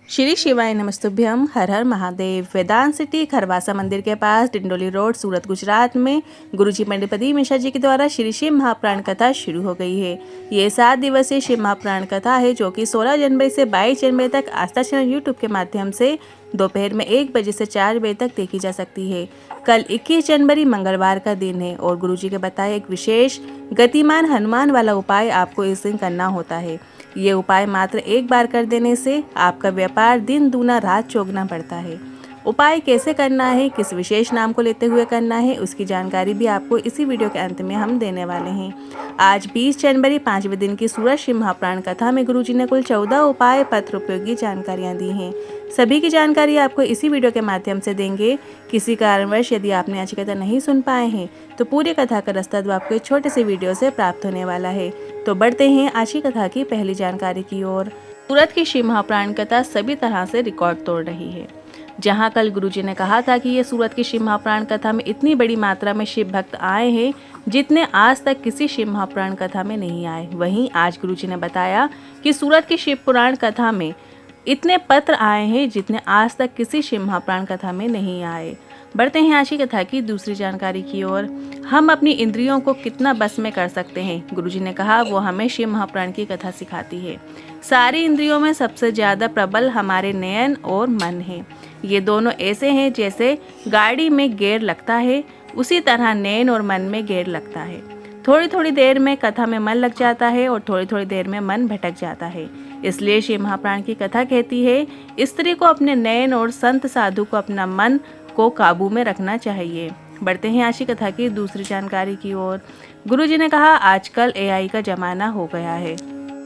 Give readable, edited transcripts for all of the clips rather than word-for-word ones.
श्री शिवाय नमस्तुभ्यम। हर हर महादेव। वेदांत सिटी खरवासा मंदिर के पास डिंडोली रोड सूरत गुजरात में गुरुजी पंडित प्रदीप मिश्रा जी के द्वारा श्री शिव महापुराण कथा शुरू हो गई है। ये 7 दिवसीय शिव महापुराण कथा है जो कि 16 जनवरी से 22 जनवरी तक आस्था चैनल यूट्यूब के माध्यम से दोपहर में 1 बजे से 4 बजे तक देखी जा सकती है। कल 21 जनवरी मंगलवार का दिन है और गुरुजी के बताए एक विशेष गतिमान हनुमान वाला उपाय आपको इस दिन करना होता है। ये उपाय मात्र एक बार कर देने से आपका व्यापार दिन दूना रात चौगुना बढ़ता है। उपाय कैसे करना है, किस विशेष नाम को लेते हुए करना है, उसकी जानकारी भी आपको इसी वीडियो के अंत में हम देने वाले हैं। आज 20 जनवरी 5वें दिन की सूरत शिव महापुराण कथा में गुरुजी ने कुल 14 उपाय पत्र उपयोगी जानकारियाँ दी हैं। सभी की जानकारी आपको इसी वीडियो के माध्यम से देंगे। किसी कारणवश यदि आपने आज की कथा नहीं सुन पाए हैं तो पूरी कथा का रास्ता आपको एक छोटे से वीडियो से प्राप्त होने वाला है। तो बढ़ते हैं आज की कथा की पहली जानकारी की ओर। सूरत की शिव महापुराण कथा सभी तरह से रिकॉर्ड तोड़ रही है। जहां कल गुरुजी ने कहा था कि ये सूरत की शिव महापुराण कथा में इतनी बड़ी मात्रा में शिव भक्त आए हैं जितने आज तक किसी शिव महापुराण कथा में नहीं आए, वहीं आज गुरुजी ने बताया कि सूरत की शिव पुराण कथा में इतने पत्र आए हैं जितने आज तक किसी शिव महापुराण कथा में नहीं आए। बढ़ते हैं आज की कथा की दूसरी जानकारी की ओर। हम अपनी इंद्रियों को कितना बस में कर सकते हैं, गुरुजी ने कहा वो हमें शिव महापुराण की कथा सिखाती है। सारी इंद्रियों में सबसे ज्यादा प्रबल हमारे नयन और मन है। ये दोनों ऐसे हैं जैसे गाड़ी में गियर लगता है, उसी तरह नयन और मन में गियर लगता है। थोड़ी थोड़ी देर में कथा में मन लग जाता है और थोड़ी थोड़ी देर में मन भटक जाता है। इसलिए शिव महापुराण की कथा कहती है स्त्री को अपने नयन और संत साधु को अपना मन को काबू में रखना चाहिए। बढ़ते हैं आज की कथा की दूसरी जानकारी की ओर। गुरुजी ने कहा आजकल AI का जमाना हो गया है।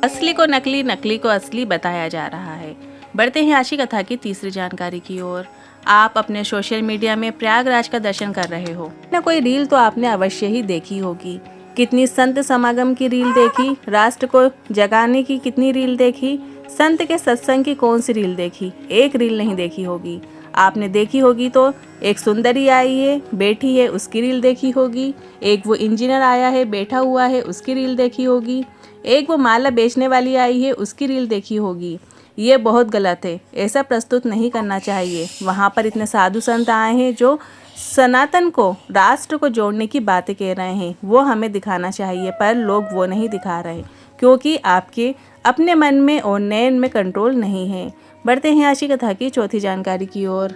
असली को नकली, नकली को असली बताया जा रहा है। बढ़ते हैं आज की कथा की तीसरी जानकारी की ओर। आप अपने सोशल मीडिया में प्रयागराज का दर्शन कर रहे हो ना, कोई रील तो आपने अवश्य ही देखी होगी। कितनी संत समागम की रील देखी, राष्ट्र को जगाने की कितनी रील देखी, संत के सत्संग की कौन सी रील देखी, एक रील नहीं देखी होगी। आपने देखी होगी तो एक सुंदरी आई है बैठी है उसकी रील देखी होगी, एक वो इंजीनियर आया है बैठा हुआ है उसकी रील देखी होगी, एक वो माला बेचने वाली आई है उसकी रील देखी होगी। ये बहुत गलत है, ऐसा प्रस्तुत नहीं करना चाहिए। वहाँ पर इतने साधु संत आए हैं जो सनातन को, राष्ट्र को जोड़ने की बातें कह रहे हैं, वो हमें दिखाना चाहिए, पर लोग वो नहीं दिखा रहे क्योंकि आपके अपने मन में और नयन में कंट्रोल नहीं है। बढ़ते हैं आज की कथा की चौथी जानकारी की ओर।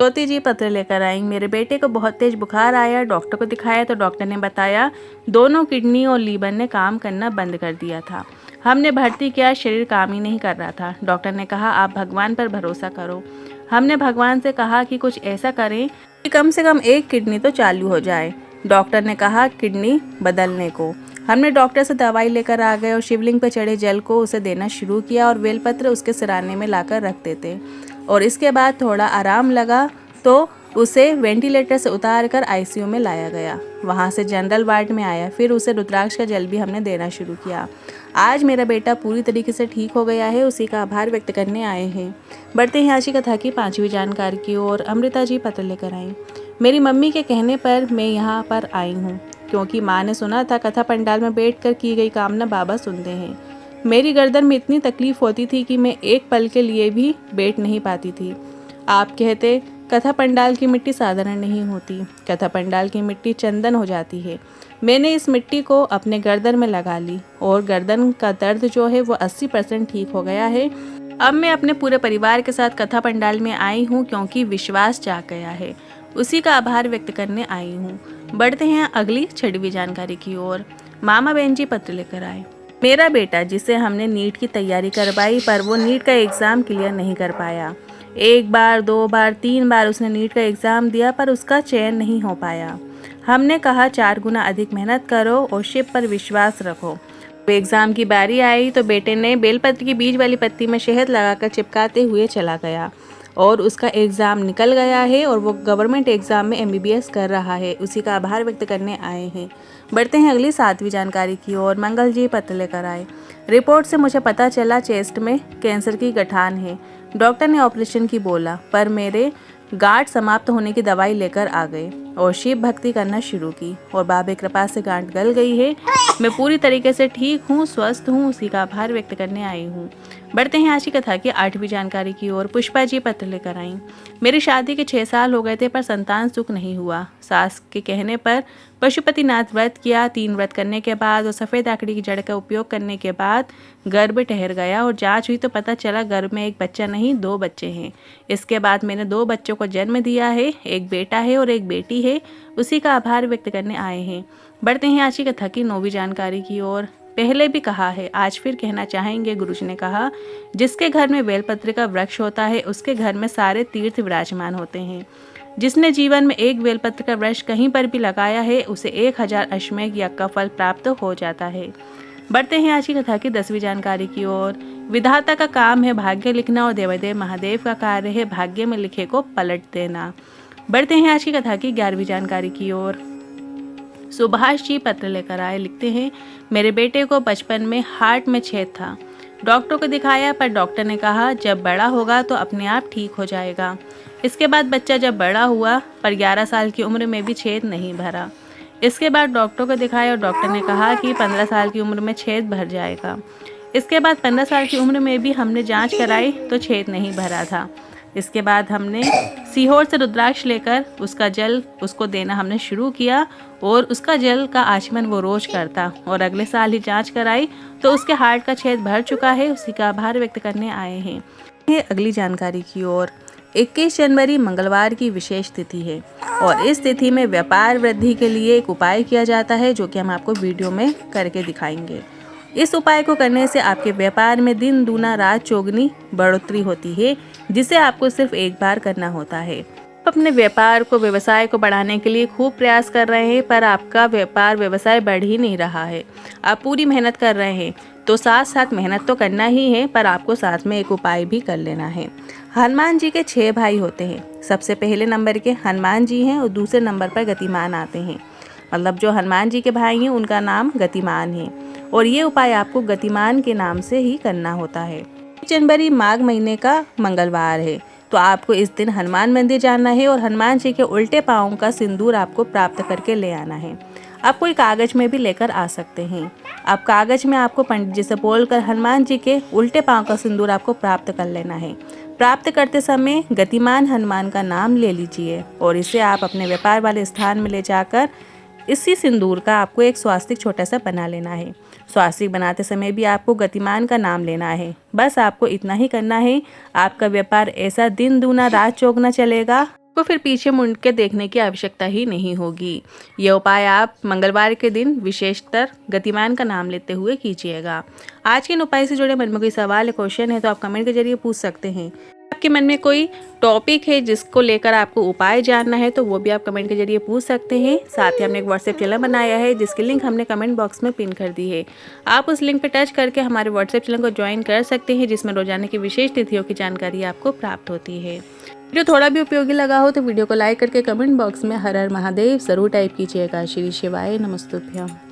ज्योति जी पत्र लेकर आई। मेरे बेटे को बहुत तेज बुखार आया, डॉक्टर को दिखाया तो डॉक्टर ने बताया दोनों किडनी और लीवर ने काम करना बंद कर दिया था। हमने भर्ती किया, शरीर काम ही नहीं कर रहा था। डॉक्टर ने कहा आप भगवान पर भरोसा करो। हमने भगवान से कहा कि कुछ ऐसा करें कि कम से कम एक किडनी तो चालू हो जाए। डॉक्टर ने कहा किडनी बदलने को। हमने डॉक्टर से दवाई लेकर आ गए और शिवलिंग पर चढ़े जल को उसे देना शुरू किया और बेलपत्र उसके सिराने में लाकर रख देते और इसके बाद थोड़ा आराम लगा तो उसे वेंटिलेटर से उतार कर ICU में लाया गया। वहाँ से जनरल वार्ड में आया, फिर उसे रुद्राक्ष का जल भी हमने देना शुरू किया। आज मेरा बेटा पूरी तरीके से ठीक हो गया है, उसी का आभार व्यक्त करने आए हैं। बढ़ते हैं आज की कथा की पांचवी जानकारी की ओर। अमृता जी पत्र लेकर आई। मेरी मम्मी के कहने पर मैं यहाँ पर आई हूँ क्योंकि माँ ने सुना था कथा पंडाल में बैठकर की गई कामना बाबा सुनते हैं। मेरी गर्दन में इतनी तकलीफ होती थी कि मैं एक पल के लिए भी बैठ नहीं पाती थी। आप कहते कथा पंडाल की मिट्टी साधारण नहीं होती, कथा पंडाल की मिट्टी चंदन हो जाती है। मैंने इस मिट्टी को अपने गर्दन में लगा ली और गर्दन का दर्द जो है वो 80% ठीक हो गया है। अब मैं अपने पूरे परिवार के साथ कथा पंडाल में आई हूँ क्योंकि विश्वास जाग गया है, उसी का आभार व्यक्त करने आई हूँ। बढ़ते हैं अगली छठवीं जानकारी की ओर। मामा बहन जी पत्र लेकर आए। मेरा बेटा जिसे हमने नीट की तैयारी करवाई पर वो नीट का एग्ज़ाम क्लियर नहीं कर पाया। 1 बार 2 बार 3 बार उसने नीट का एग्ज़ाम दिया पर उसका चयन नहीं हो पाया। हमने कहा 4 गुना अधिक मेहनत करो और शिव पर विश्वास रखो। एग्ज़ाम की बारी आई तो बेटे ने बेलपत्र की बीज वाली पत्ती में शहद लगाकर चिपकाते हुए चला गया और उसका एग्ज़ाम निकल गया है और वो गवर्नमेंट एग्ज़ाम में MBBS कर रहा है, उसी का आभार व्यक्त करने आए हैं। बढ़ते हैं अगली 7वीं जानकारी की ओर। मंगल जी पत्र लेकर आए। रिपोर्ट से मुझे पता चला चेस्ट में कैंसर की गठान है। डॉक्टर ने ऑपरेशन की बोला पर मेरे गांठ समाप्त होने की दवाई लेकर आ गए। और शिव भक्ति करना शुरू की और बाबे कृपा से गांठ गल गई है। मैं पूरी तरीके से ठीक हूँ, स्वस्थ हूँ, उसी का आभार व्यक्त करने आई हूँ। बढ़ते हैं आज की कथा की 8वीं जानकारी की ओर। पुष्पा जी पत्र लेकर आई। मेरी शादी के 6 साल हो गए थे पर संतान सुख नहीं हुआ। सास के कहने पर पशुपतिनाथ व्रत किया। 3 व्रत करने के बाद और सफ़ेद आकड़ी की जड़ का उपयोग करने के बाद गर्भ ठहर गया और जांच हुई तो पता चला गर्भ में एक बच्चा नहीं 2 बच्चे हैं। इसके बाद मैंने 2 बच्चों को जन्म दिया है, एक बेटा है और एक बेटी है। उसी का आभार व्यक्त करने आए हैं। बढ़ते हैं आज की कथा की 9वीं जानकारी की ओर। पहले भी कहा है, आज फिर कहना चाहेंगे। गुरुजी ने कहा, जिसके घर में बेलपत्र का वृक्ष होता है उसके घर में सारे तीर्थ विराजमान होते हैं। जिसने जीवन में एक बेलपत्र का वृक्ष कहीं पर भी लगाया है उसे 1000 अश्वमेघ यज्ञ का फल प्राप्त हो जाता है। बढ़ते हैं आज की कथा की 10वीं जानकारी की ओर। विधाता का काम है भाग्य लिखना और देवादेव महादेव का कार्य है भाग्य में लिखे को पलट देना। बढ़ते हैं आज की कथा की 11वीं जानकारी की ओर। सुभाष जी पत्र लेकर आए। लिखते हैं, मेरे बेटे को बचपन में हार्ट में छेद था। डॉक्टर को दिखाया पर डॉक्टर ने कहा जब बड़ा होगा तो अपने आप ठीक हो जाएगा। इसके बाद बच्चा जब बड़ा हुआ पर 11 साल की उम्र में भी छेद नहीं भरा। इसके बाद डॉक्टर को दिखाया और डॉक्टर ने कहा कि 15 साल की उम्र में छेद भर जाएगा। इसके बाद 15 साल की उम्र में भी हमने जांच कराई तो छेद नहीं भरा था। इसके बाद हमने सीहोर से रुद्राक्ष लेकर उसका जल उसको देना हमने शुरू किया और उसका जल का आचमन वो रोज करता और अगले साल ही जांच कराई तो उसके हार्ट का छेद भर चुका है। उसी का आभार व्यक्त करने आए हैं। ये अगली जानकारी की ओर। 21 जनवरी मंगलवार की विशेष तिथि है और इस तिथि में व्यापार वृद्धि के लिए एक उपाय किया जाता है जो कि हम आपको वीडियो में करके दिखाएंगे। इस उपाय को करने से आपके व्यापार में दिन दूना रात चौगुनी बढ़ोतरी होती है, जिसे आपको सिर्फ एक बार करना होता है। आप अपने व्यापार को व्यवसाय को बढ़ाने के लिए खूब प्रयास कर रहे हैं पर आपका व्यापार व्यवसाय बढ़ ही नहीं रहा है। आप पूरी मेहनत कर रहे हैं तो साथ साथ मेहनत तो करना ही है पर आपको साथ में एक उपाय भी कर लेना है। हनुमान जी के 6 भाई होते हैं। सबसे पहले नंबर के हनुमान जी हैं और दूसरे नंबर पर गतिमान आते हैं। मतलब जो हनुमान जी के भाई हैं उनका नाम गतिमान है और ये उपाय आपको गतिमान के नाम से ही करना होता है। 1 जनवरी माघ महीने का मंगलवार है तो आपको इस दिन हनुमान मंदिर जाना है और हनुमान जी के उल्टे पाँव का सिंदूर आपको प्राप्त करके ले आना है। आप कोई कागज में भी लेकर आ सकते हैं। आप कागज में आपको पंडित जी से बोलकर हनुमान जी के उल्टे पाँव का सिंदूर आपको प्राप्त कर लेना है। प्राप्त करते समय गतिमान हनुमान का नाम ले लीजिए और इसे आप अपने व्यापार वाले स्थान में ले जाकर इसी सिंदूर का आपको एक स्वास्तिक छोटा सा बना लेना है। स्वास्तिक बनाते समय भी आपको गतिमान का नाम लेना है। बस आपको इतना ही करना है। आपका व्यापार ऐसा दिन दूना रात चौगुना चलेगा तो फिर पीछे मुड़ के देखने की आवश्यकता ही नहीं होगी। यह उपाय आप मंगलवार के दिन विशेषतर गतिमान का नाम लेते हुए कीजिएगा। आज के इन उपाय से जुड़े मन में कोई सवाल या क्वेश्चन है तो आप कमेंट के जरिए पूछ सकते हैं। आपके मन में कोई टॉपिक है जिसको लेकर आपको उपाय जानना है तो वो भी आप कमेंट के जरिए पूछ सकते हैं। साथ ही हमने एक व्हाट्सएप चैनल बनाया है जिसकी लिंक हमने कमेंट बॉक्स में पिन कर दी है। आप उस लिंक पर टच करके हमारे व्हाट्सएप चैनल को ज्वाइन कर सकते हैं जिसमें रोजाना की विशेष तिथियों की जानकारी आपको प्राप्त होती है। वीडियो थोड़ा भी उपयोगी लगा हो तो वीडियो को लाइक करके कमेंट बॉक्स में हर हर महादेव जरूर टाइप कीजिएगा। श्री शिवाय नमस्तुभ्यं।